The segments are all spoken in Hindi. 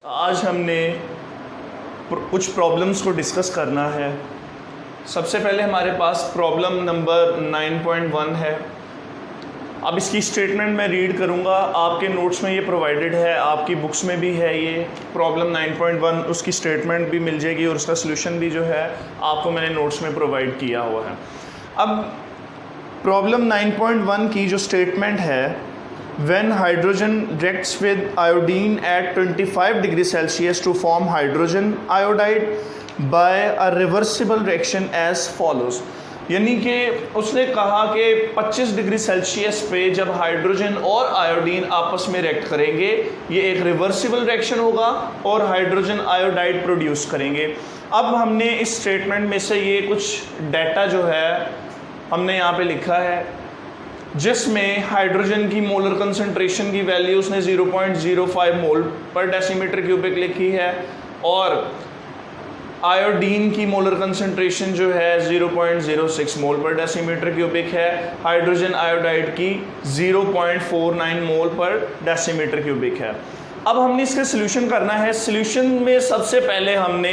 आज हमने कुछ प्रॉब्लम्स को डिस्कस करना है। सबसे पहले हमारे पास प्रॉब्लम नंबर 9.1 है। अब इसकी स्टेटमेंट मैं रीड करूंगा, आपके नोट्स में ये प्रोवाइडेड है, आपकी बुक्स में भी है ये प्रॉब्लम 9.1, उसकी स्टेटमेंट भी मिल जाएगी और उसका सलूशन भी जो है आपको मैंने नोट्स में प्रोवाइड किया हुआ है। अब प्रॉब्लम 9.1 की जो स्टेटमेंट है, when hydrogen reacts with iodine at 25 degree Celsius to form hydrogen iodide by a reversible reaction as follows। यानी कि उसने कहा कि 25 डिग्री सेल्सियस पे जब हाइड्रोजन और आयोडीन आपस में रिएक्ट करेंगे, ये एक रिवर्सिबल रिएक्शन होगा और हाइड्रोजन आयोडाइड प्रोड्यूस करेंगे। अब हमने इस स्टेटमेंट में से ये कुछ डाटा जो है हमने यहाँ पे लिखा है, जिसमें हाइड्रोजन की मोलर कंसंट्रेशन की वैल्यू उसने 0.05 मोल पर डेसीमीटर क्यूबिक लिखी है और आयोडीन की मोलर कंसंट्रेशन जो है 0.06 मोल पर डेसीमीटर क्यूबिक है, हाइड्रोजन आयोडाइड की 0.49 मोल पर डेसीमीटर क्यूबिक है। अब हमने इसका सॉल्यूशन करना है। सॉल्यूशन में सबसे पहले हमने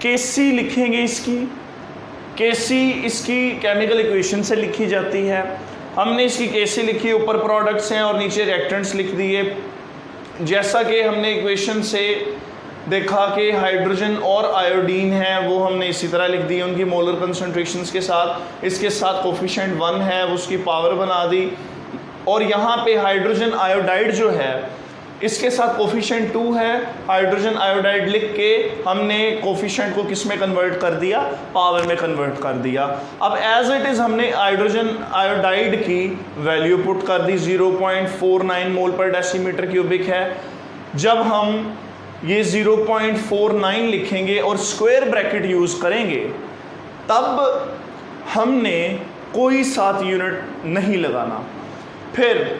Kc लिखेंगे। Kc इसकी केमिकल इक्वेशन से लिखी जाती है। हमने इसकी Kc लिखी, ऊपर प्रोडक्ट्स हैं और नीचे रिएक्टेंट्स लिख दिए। जैसा कि हमने इक्वेशन से देखा कि हाइड्रोजन और आयोडीन है, वो हमने इसी तरह लिख दी उनकी मोलर कंसंट्रेशंस के साथ। इसके साथ कोफिशिएंट 1 है, उसकी पावर बना दी। और यहाँ पे हाइड्रोजन आयोडाइड जो है इसके साथ कोफिशिएंट 2 है, हाइड्रोजन आयोडाइड लिख के हमने कोफिशिएंट को किस में कन्वर्ट कर दिया, पावर में कन्वर्ट कर दिया। अब एज इट इज़ हमने हाइड्रोजन आयोडाइड की वैल्यू पुट कर दी, 0.49 मोल पर डेसीमीटर क्यूबिक है। जब हम ये 0.49 लिखेंगे और स्क्वायर ब्रैकेट यूज़ करेंगे, तब हमने कोई 7 यूनिट नहीं लगाना। फिर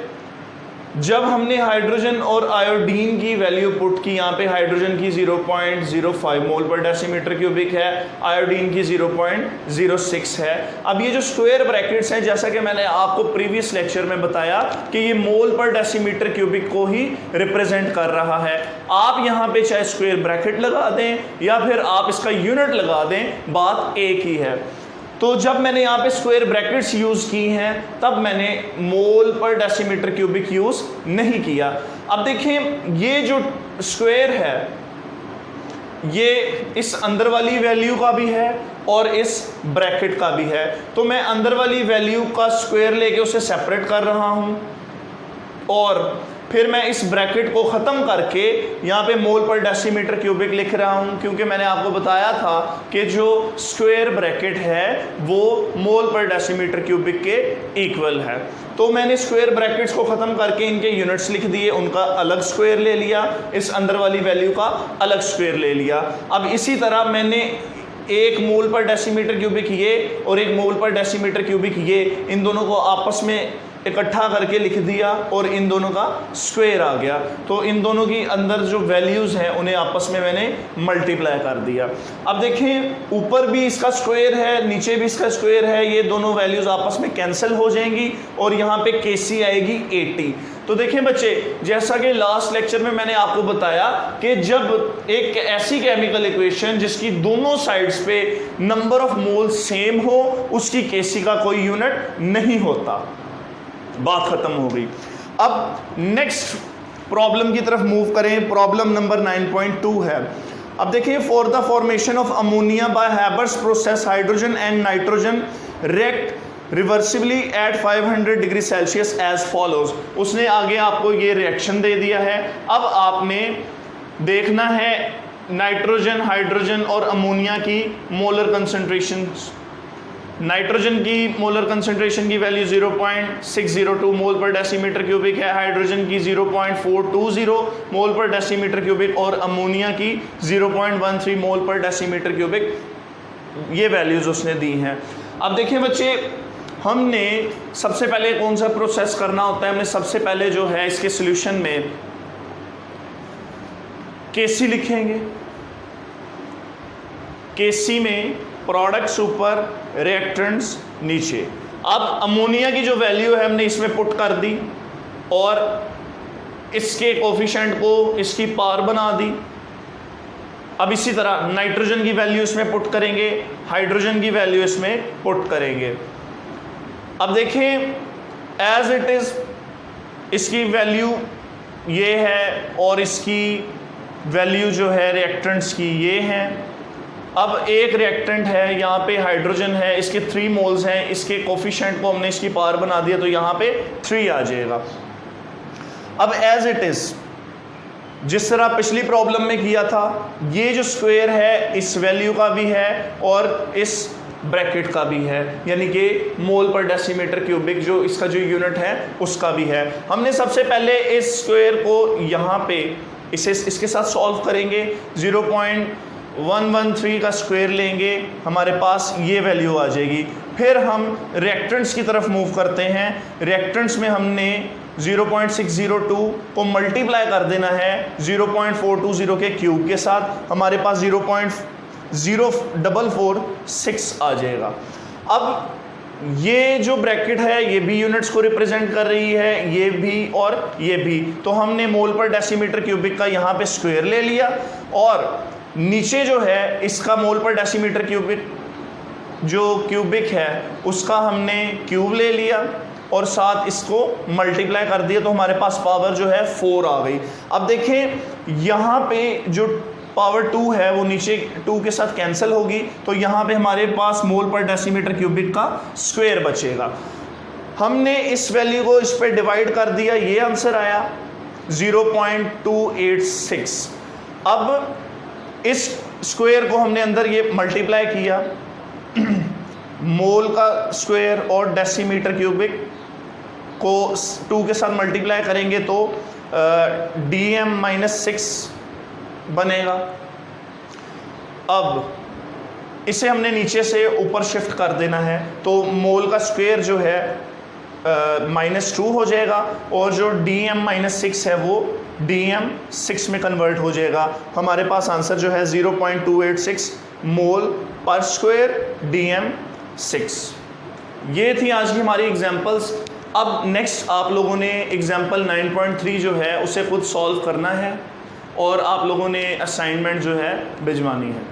जब हमने हाइड्रोजन और आयोडीन की वैल्यू पुट की, यहाँ पे हाइड्रोजन की 0.05 मोल पर डेसीमीटर क्यूबिक है, आयोडीन की 0.06 है। अब ये जो स्क्वायर ब्रैकेट्स हैं, जैसा कि मैंने आपको प्रीवियस लेक्चर में बताया कि ये मोल पर डेसीमीटर क्यूबिक को ही रिप्रेजेंट कर रहा है। आप यहाँ पे चाहे स्क्वायर ब्रैकेट लगा दें या फिर आप इसका यूनिट लगा दें, बात एक ही है। तो जब मैंने यहाँ पे स्क्वायर ब्रैकेट्स यूज़ की हैं, तब मैंने मोल पर डेसीमीटर क्यूबिक यूज़ नहीं किया। अब देखें, ये जो स्क्वायर है ये इस अंदर वाली वैल्यू का भी है और इस ब्रैकेट का भी है। तो मैं अंदर वाली वैल्यू का स्क्वायर लेके उसे सेपरेट कर रहा हूँ और फिर मैं इस ब्रैकेट को ख़त्म करके यहाँ पे मोल पर डेसीमीटर क्यूबिक लिख रहा हूँ, क्योंकि मैंने आपको बताया था कि जो स्क्वायर ब्रैकेट है वो मोल पर डेसीमीटर क्यूबिक के इक्वल है। तो मैंने स्क्वायर ब्रैकेट्स को ख़त्म करके इनके यूनिट्स लिख दिए, उनका अलग स्क्वायर ले लिया, इस अंदर वाली वैल्यू का अलग स्क्वायर ले लिया। अब इसी तरह मैंने 1 मोल पर डेसीमीटर क्यूबिक ये और 1 मोल पर डेसीमीटर क्यूबिक ये, इन दोनों को आपस में इकट्ठा करके लिख दिया और इन दोनों का स्क्वायर आ गया। तो इन दोनों की अंदर जो वैल्यूज़ हैं उन्हें आपस में मैंने मल्टीप्लाई कर दिया। अब देखें, ऊपर भी इसका स्क्वायर है, नीचे भी इसका स्क्वायर है, ये दोनों वैल्यूज़ आपस में कैंसिल हो जाएंगी और यहाँ पे Kc आएगी 80। तो देखें बच्चे, जैसा कि लास्ट लेक्चर में मैंने आपको बताया कि जब एक ऐसी केमिकल इक्वेशन जिसकी दोनों साइड्स पे नंबर ऑफ मोल सेम हो, उसकी Kc का कोई यूनिट नहीं होता। बात खत्म हो गई। अब नेक्स्ट प्रॉब्लम की तरफ मूव करें। प्रॉब्लम नंबर 9.2 है। अब देखिए, for the formation of ammonia by Haber's process hydrogen and nitrogen react reversibly at 500 degree Celsius as follows. उसने आगे आपको ये रिएक्शन दे दिया है। अब आपने देखना है नाइट्रोजन, हाइड्रोजन और अमोनिया की मोलर कंसंट्रेशन। नाइट्रोजन की मोलर कंसंट्रेशन की वैल्यू 0.602 मोल पर डेसीमीटर क्यूबिक है, हाइड्रोजन की 0.420 मोल पर डेसीमीटर क्यूबिक और अमोनिया की 0.13 मोल पर डेसीमीटर क्यूबिक। ये वैल्यूज़ उसने दी हैं। अब देखिए बच्चे, हमने सबसे पहले कौन सा प्रोसेस करना होता है, हमने सबसे पहले जो है इसके सॉल्यूशन में Kc लिखेंगे। Kc में प्रोडक्ट्स ऊपर, रिएक्टेंट्स नीचे। अब अमोनिया की जो वैल्यू है हमने इसमें पुट कर दी और इसके कोफिशिएंट को इसकी पावर बना दी। अब इसी तरह नाइट्रोजन की वैल्यू इसमें पुट करेंगे, हाइड्रोजन की वैल्यू इसमें पुट करेंगे। अब देखें एज इट इज इसकी वैल्यू ये है और इसकी वैल्यू जो है रिएक्टेंट्स की ये है। अब एक रिएक्टेंट है, यहाँ पे हाइड्रोजन है, इसके 3 मोल्स हैं, इसके कोफिशिएंट को हमने इसकी पावर बना दिया तो यहाँ पे 3 आ जाएगा। अब एज इट इज जिस तरह पिछली प्रॉब्लम में किया था, ये जो स्क्वायर है इस वैल्यू का भी है और इस ब्रैकेट का भी है, यानी कि मोल पर डेसीमीटर क्यूबिक जो इसका जो यूनिट है उसका भी है। हमने सबसे पहले इस स्क्वायर को यहाँ पे इसे इसके साथ सॉल्व करेंगे, 0.113 का स्क्वायर लेंगे, हमारे पास ये वैल्यू आ जाएगी। फिर हम रिएक्टेंट्स की तरफ मूव करते हैं। रिएक्टेंट्स में हमने 0.602 को मल्टीप्लाई कर देना है 0.420 के क्यूब के साथ, हमारे पास 0.0446 आ जाएगा। अब ये जो ब्रैकेट है ये भी यूनिट्स को रिप्रेजेंट कर रही है, ये भी और ये भी, तो हमने मोल पर डेसीमीटर क्यूबिक का यहाँ पे स्क्वायर ले लिया और नीचे जो है इसका मोल पर डेसीमीटर क्यूबिक जो क्यूबिक है उसका हमने क्यूब ले लिया और साथ इसको मल्टीप्लाई कर दिया तो हमारे पास पावर जो है 4 आ गई। अब देखें यहाँ पे जो पावर 2 है वो नीचे 2 के साथ कैंसिल होगी तो यहाँ पे हमारे पास मोल पर डेसीमीटर क्यूबिक का स्क्वायर बचेगा। हमने इस वैल्यू को इस पे डिवाइड कर दिया, ये आंसर आया 0.286। अब इस स्क्वायर को हमने अंदर ये मल्टीप्लाई किया मोल का स्क्वायर और डेसीमीटर क्यूबिक को 2 के साथ मल्टीप्लाई करेंगे तो dm-6 बनेगा। अब इसे हमने नीचे से ऊपर शिफ्ट कर देना है तो मोल का स्क्वायर जो है -2 हो जाएगा और जो dm-6 है वो dm-6 में कन्वर्ट हो जाएगा। हमारे पास आंसर जो है 0.286 मोल पर स्क्वायर dm-6। ये थी आज की हमारी एग्जांपल्स। अब नेक्स्ट आप लोगों ने एग्जांपल 9.3 जो है उसे खुद सॉल्व करना है और आप लोगों ने असाइनमेंट जो है भिजवानी है।